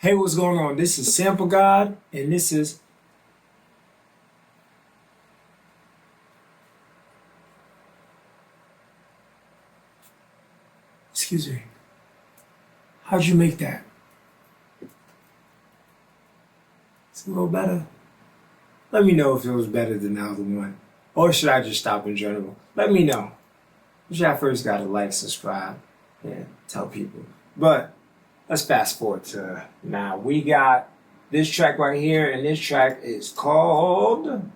Hey, what's going on? This is Sample God, and this is, excuse me, how'd you make that? It's a little better. Let me know if it was better than the other one. Or should I just stop in general? Let me know. But y'all first gotta like, subscribe, and tell people. But let's fast forward to now. We got this track right here, and this track is called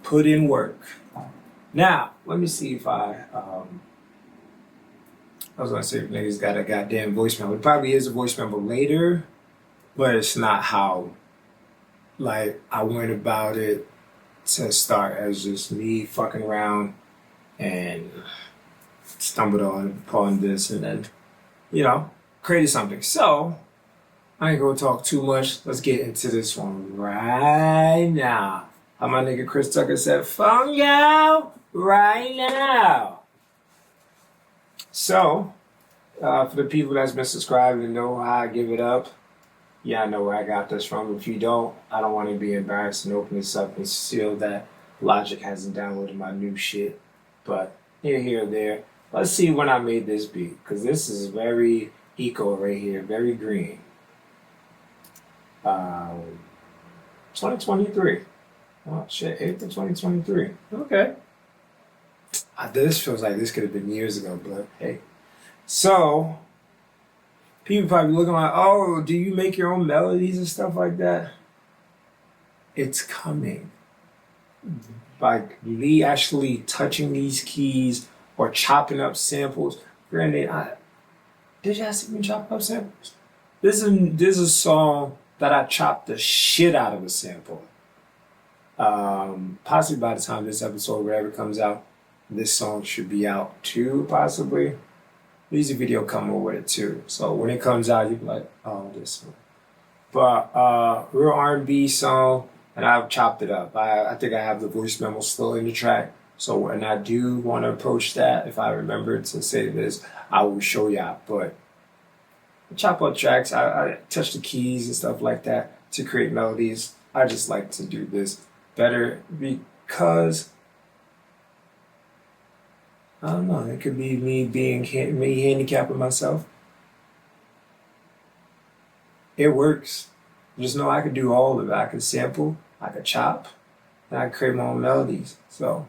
Put in Work. Now, let me see if I was gonna say if niggas got a goddamn voicemail. It probably is a voicemail but later, but it's not how like I went about it to start as just me fucking around and stumbled upon this and then, created something. So I ain't gonna talk too much. Let's get into this one right now. How my nigga Chris Tucker said, phone yo right now. So, for the people that's been subscribed and know how I give it up, yeah, I know where I got this from. If you don't, I don't want to be embarrassed and open this up and seal that Logic hasn't downloaded my new shit. But here or there. Let's see when I made this beat, because this is very eco right here, very green. 2023. Oh shit, April 2023. Okay. This feels like this could have been years ago, but hey. So, people probably looking like, oh, do you make your own melodies and stuff like that? It's coming. By me actually touching these keys or chopping up samples. Granted, did y'all see me chop up samples? This is a song that I chopped the shit out of a sample. Possibly by the time this episode, whatever comes out, this song should be out too, possibly. Music video coming with it too. So when it comes out, you'll be like, oh, this one. But real R&B song, and I've chopped it up. I think I have the voice memo still in the track. So when I do want to approach that, if I remember to say this, I will show y'all. But I chop up tracks, I touch the keys and stuff like that to create melodies. I just like to do this better because I don't know. It could be me me handicapping myself. It works. Just know I could do all of it. I could sample, I could chop, and I could create my own melodies. So,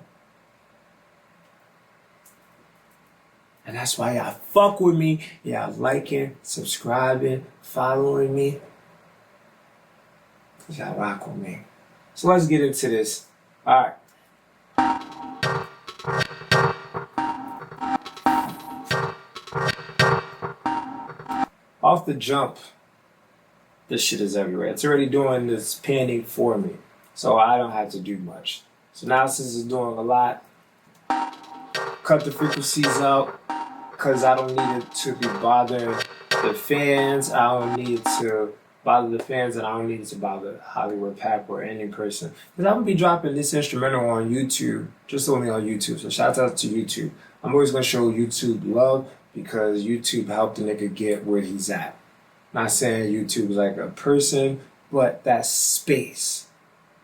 and that's why y'all fuck with me. Y'all liking, subscribing, following me. Cause y'all rock with me. So let's get into this. All right. Off the jump, this shit is everywhere. It's already doing this panning for me, so I don't have to do much. So now since it's doing a lot, cut the frequencies out because I don't need it to be bothering the fans. I don't need to bother the fans, and I don't need to bother Hollywood Pap or any person. Because I'm gonna be dropping this instrumental on YouTube, just only on YouTube. So shout out to YouTube. I'm always gonna show YouTube love because YouTube helped the nigga get where he's at. Not saying YouTube is like a person, but that space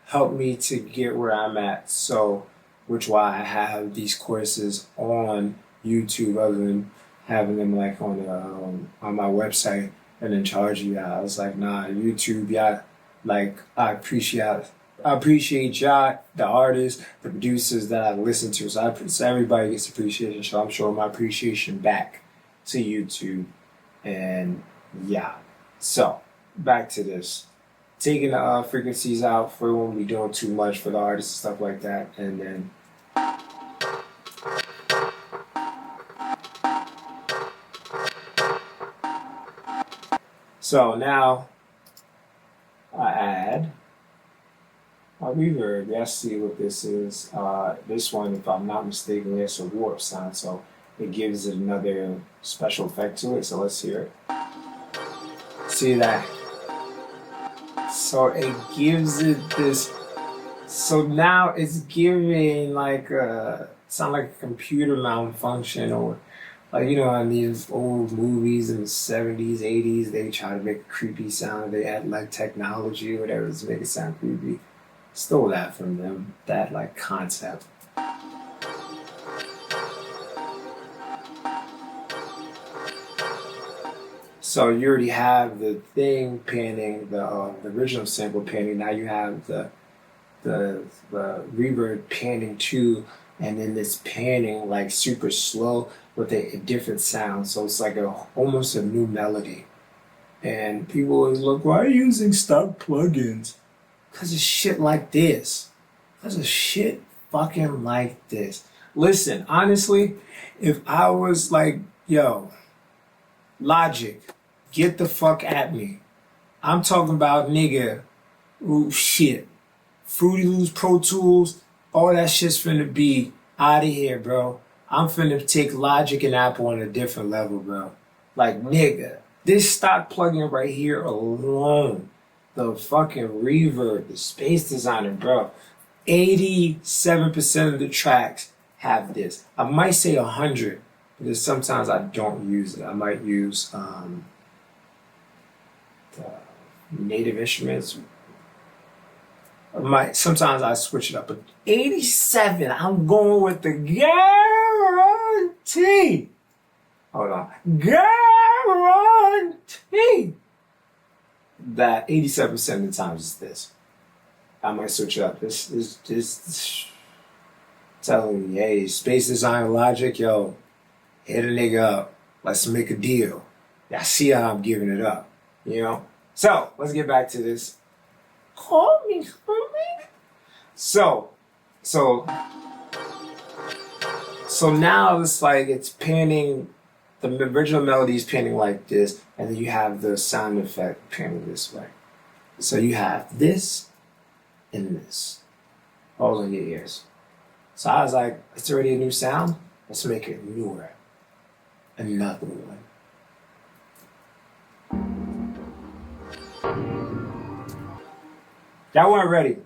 helped me to get where I'm at. So, which why I have these courses on YouTube other than having them like on my website and then charge you. I was like, nah, YouTube, yeah, like I appreciate y'all, the artists, the producers that I listen to. So everybody gets appreciation. So I'm showing my appreciation back to YouTube. And yeah. So back to this. Taking the frequencies out for when we doing too much for the artists and stuff like that. And then so now I add a reverb. Let's see what this is. This one, if I'm not mistaken, it's a warp sound, so it gives it another special effect to it. So let's hear it. See that? So it gives it this. So now it's giving like a sound like a computer malfunction or Like, you know, in these old movies in the 70s, 80s, they try to make a creepy sound. They add like technology or whatever to make it sound creepy. Stole that from them, that like concept. So you already have the thing panning, the original sample panning. Now you have the reverb panning too, and then this panning like super slow with a different sound. So it's like almost a new melody. And people always look, why are you using stock plugins? Cause of shit like this. Cause of shit fucking like this. Listen, honestly, if I was like, yo, Logic, get the fuck at me. I'm talking about nigga, ooh shit. Fruity Loops, Pro Tools, all that shit's finna be out of here, bro. I'm finna take Logic and Apple on a different level, bro. Like, nigga, this stock plugin right here alone, the fucking reverb, the space designer, bro. 87% of the tracks have this. I might say 100 because sometimes I don't use it. I might use the Native Instruments. Sometimes I switch it up, but 87, I'm going with the guarantee. Hold on. Guarantee that 87% of the times is this. I might switch it up. This telling me, hey, space design Logic, yo, hit a nigga up. Let's make a deal. I see how I'm giving it up, you know? So, let's get back to this. Call me, homie. So now it's like it's panning, the original melody is panning like this, and then you have the sound effect panning this way. So you have this and this, all in your ears. So I was like, it's already a new sound, let's make it newer. Another one. Y'all weren't ready,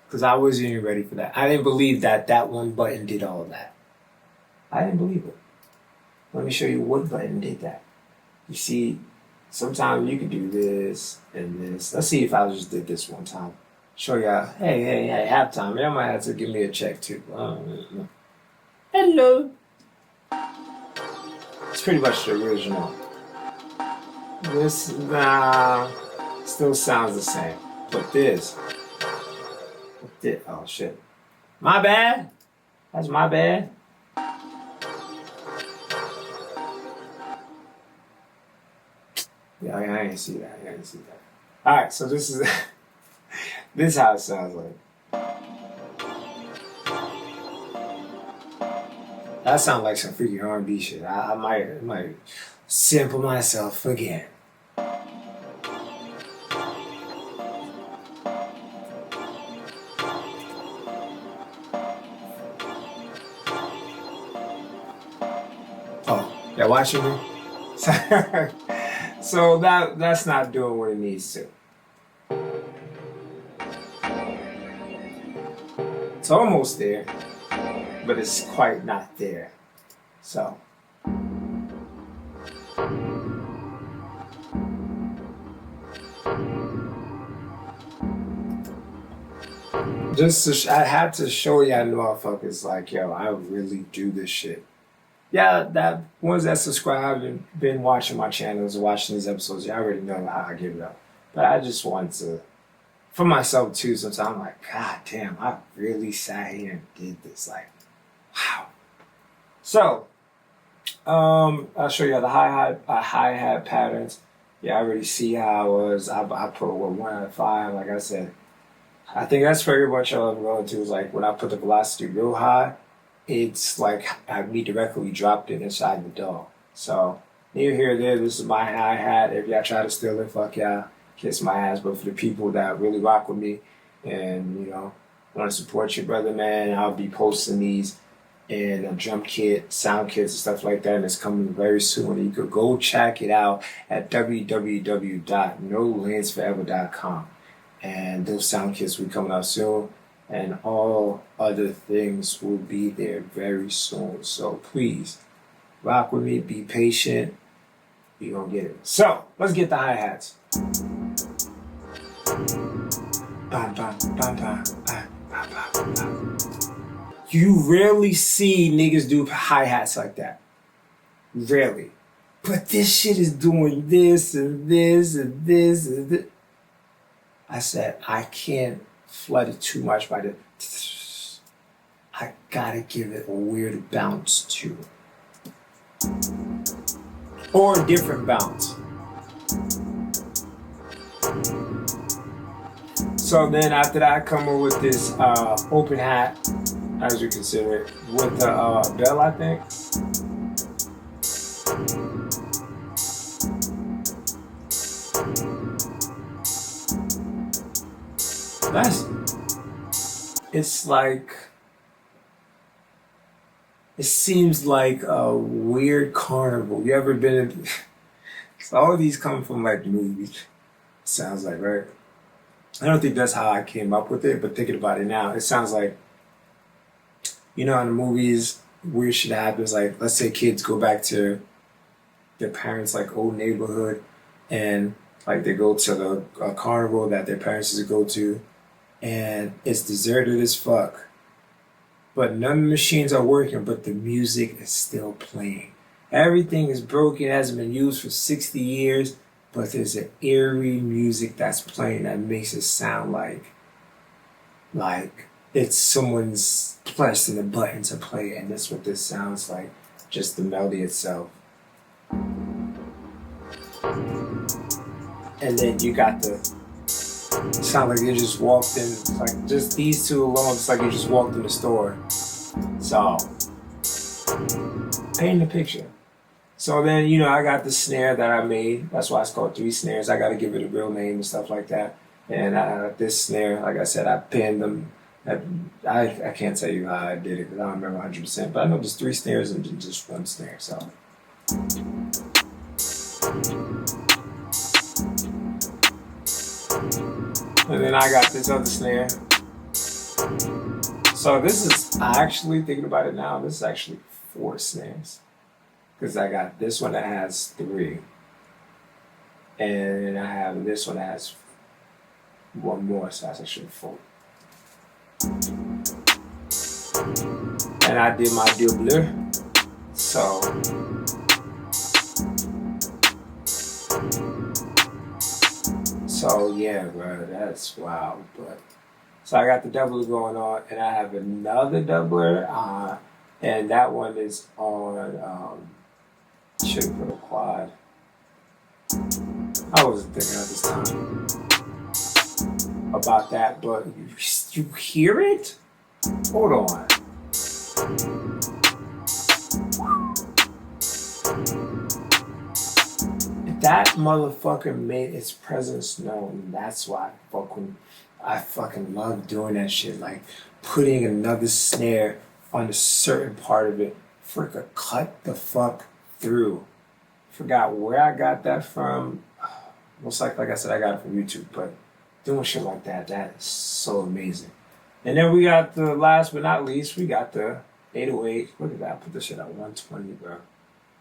because I wasn't even ready for that. I didn't believe that that one button did all of that. I didn't believe it. Let me show you what button did that. You see, sometimes you can do this and this. Let's see if I just did this one time. Show y'all, hey, halftime. Y'all might have to give me a check too. Hello. It's pretty much the original. This, still sounds the same. But this, oh shit. My bad. That's my bad. Yeah, I didn't see that. Alright, so this is this is how it sounds like. That sounds like some freaking R&B shit. I might sample myself again. Oh, y'all watching me? So that's not doing what it needs to. It's almost there, but it's quite not there. So. I had to show y'all motherfuckers like, yo, I really do this shit. Yeah, that ones that subscribe and been watching my channels, watching these episodes, y'all already know how I give it up. But I just want to, for myself too, sometimes I'm like, God damn, I really sat here and did this. Like, wow. So, I'll show you the hi-hat patterns. Yeah, I already see how it was. I put 1 out of 5, like I said. I think that's pretty much all I'm going to is like when I put the velocity real high, it's like we directly dropped it inside the DAW. So near here, there, this is my hi-hat. If y'all try to steal it, fuck y'all, kiss my ass. But for the people that really rock with me and, you know, want to support your brother, man, I'll be posting these in a drum kit, sound kits, and stuff like that. And it's coming very soon. You could go check it out at www.nolandsforever.com. And those sound kits will be coming out soon. And all other things will be there very soon. So please Rock with me, be patient. You're gonna get it. So let's get the hi-hats. Bam, bam, bam, bam, bam, bam, bam, bam. You rarely see niggas do hi-hats like that. Rarely. But this shit is doing this and this and this and this. I said, I can't flood it too much by the... I gotta give it a weird bounce too. Or a different bounce. So then after that, I come up with this open hat, as you consider it, with the bell, I think. It's like, it seems like a weird carnival. You ever been in, so all of these come from like movies, sounds like, right? I don't think that's how I came up with it, but thinking about it now, it sounds like, you know, in the movies, weird shit happens. Like, let's say kids go back to their parents' like old neighborhood, and like they go to the carnival that their parents used to go to, and it's deserted as fuck. But none of the machines are working, but the music is still playing. Everything is broken, hasn't been used for 60 years, but there's an eerie music that's playing that makes it sound like it's someone's pressing a button to play it, and that's what this sounds like, just the melody itself. And then you got the sound like you just walked in, it's like just these two alone, it's like you just walked in the store. So, paint the picture. So then, you know, I got the snare that I made. That's why it's called 3 snares. I got to give it a real name and stuff like that. And this snare, like I said, I pinned them. I can't tell you how I did it because I don't remember 100%. But I know there's 3 snares and just 1 snare. So. And then I got this other snare. So this is, actually thinking about it now, this is actually 4 snares. Because I got this one that has 3. And I have this one that has 1 more, so that's actually 4. And I did my double. So yeah, bro, that's wild. But so I got the doubler going on, and I have another doubler, and that one is on should have put a quad. I wasn't thinking at this time about that, but you hear it? Hold on. If that motherfucker made its presence known, that's why I fucking love doing that shit. Like putting another snare on a certain part of it. Freaking cut the fuck through. Forgot where I got that from. Most like I said, I got it from YouTube, but doing shit like that is so amazing. And then we got the last but not least, we got the 808. Look at that, I put this shit at 120, bro.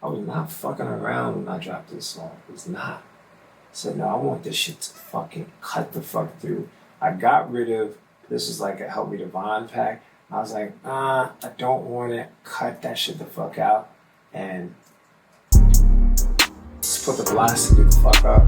I was not fucking around when I dropped this song. It was not. I said, no, I want this shit to fucking cut the fuck through. I got rid of, this is like a Help Me Divine pack. I was like, I don't want to cut that shit the fuck out. And just put the blast to get the fuck up.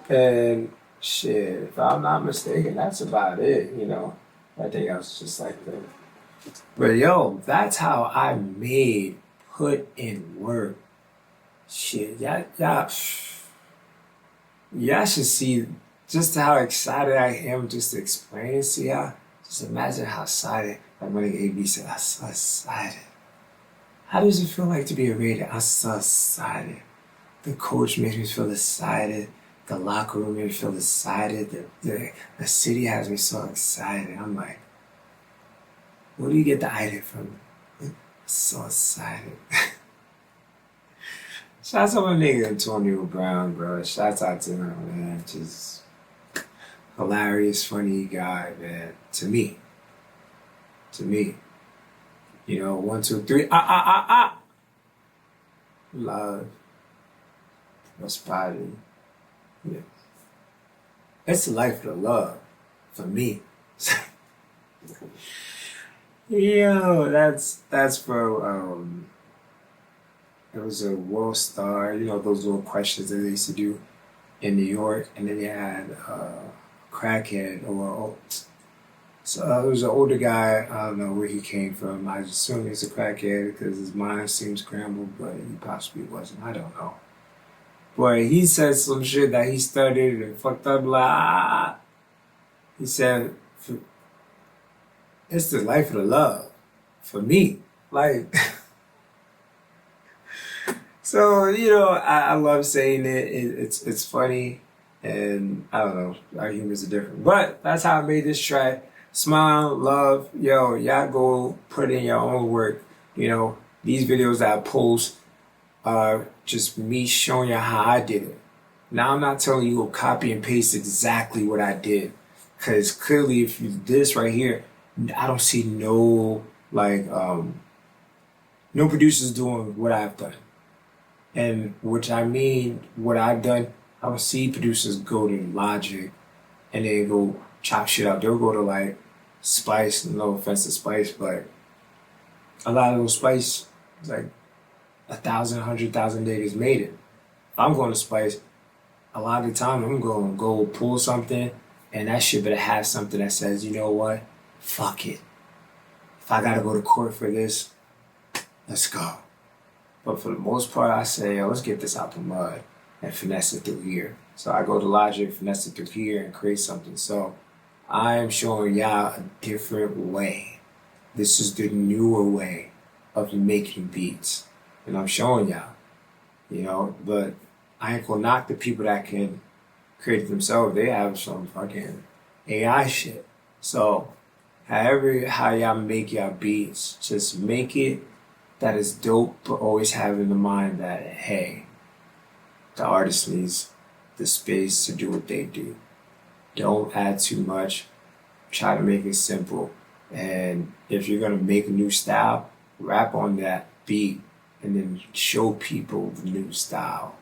And shit, if I'm not mistaken, that's about it, you know. Everything else is just like the... But yo, that's how I made Put In Work. Shit, y'all should see just how excited I am just to explain it to y'all. Just imagine how excited, like when the AB said, I'm so excited. How does it feel like to be a Raider? I'm so excited. The coach makes me feel excited. The locker room made me feel excited. The city has me so excited. I'm like, where do you get the idea from? I'm so excited. Shouts out my nigga Antonio Brown, bro. Shouts out to him, man. Just hilarious, funny guy, man. To me. To me. You know, one, two, three. Love. Prosperity. Yeah. It's the life of the love. For me. Yo, that's for it was a World Star, you know, those little questions that they used to do in New York, and then they had crackhead or so it was an older guy. I don't know where he came from. I assume he's a crackhead because his mind seems scrambled, but he possibly wasn't. I don't know. But he said some shit that he studied and fucked up. Like, he said, "It's the life of the love for me." Like, so you know, I love saying it. It's funny, and I don't know, our humors are different. But that's how I made this track. Smile, love, yo, y'all go put in your own work. You know, these videos that I post are just me showing you how I did it. Now I'm not telling you to copy and paste exactly what I did, because clearly if you did this right here, I don't see no like no producers doing what I've done. And which I mean, what I've done, I don't see producers go to Logic and they go chop shit up. They'll go to like Spice, no offense to Spice, but a lot of those Spice, like 1,000, 100,000 niggas made it. If I'm going to Spice, a lot of the time I'm going to go pull something, and that shit better have something that says, you know what, fuck it. If I gotta go to court for this, let's go. But for the most part, I say, yo, let's get this out the mud and finesse it through here. So I go to Logic, finesse it through here, and create something. So I am showing y'all a different way. This is the newer way of making beats. And I'm showing y'all, you know, but I ain't gonna knock the people that can create it themselves. They have some fucking AI shit. So however how y'all make y'all beats, just make it that is dope, but always have in the mind that, hey, the artist needs the space to do what they do. Don't add too much. Try to make it simple. And if you're gonna make a new style, rap on that beat and then show people the new style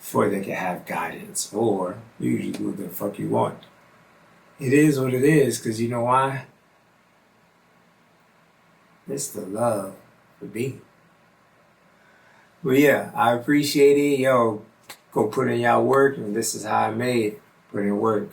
before they can have guidance. Or you usually do what the fuck you want. It is what it is, because you know why? It's the love for me. But yeah, I appreciate it. Yo, go put in y'all work, and this is how I made. Put in work.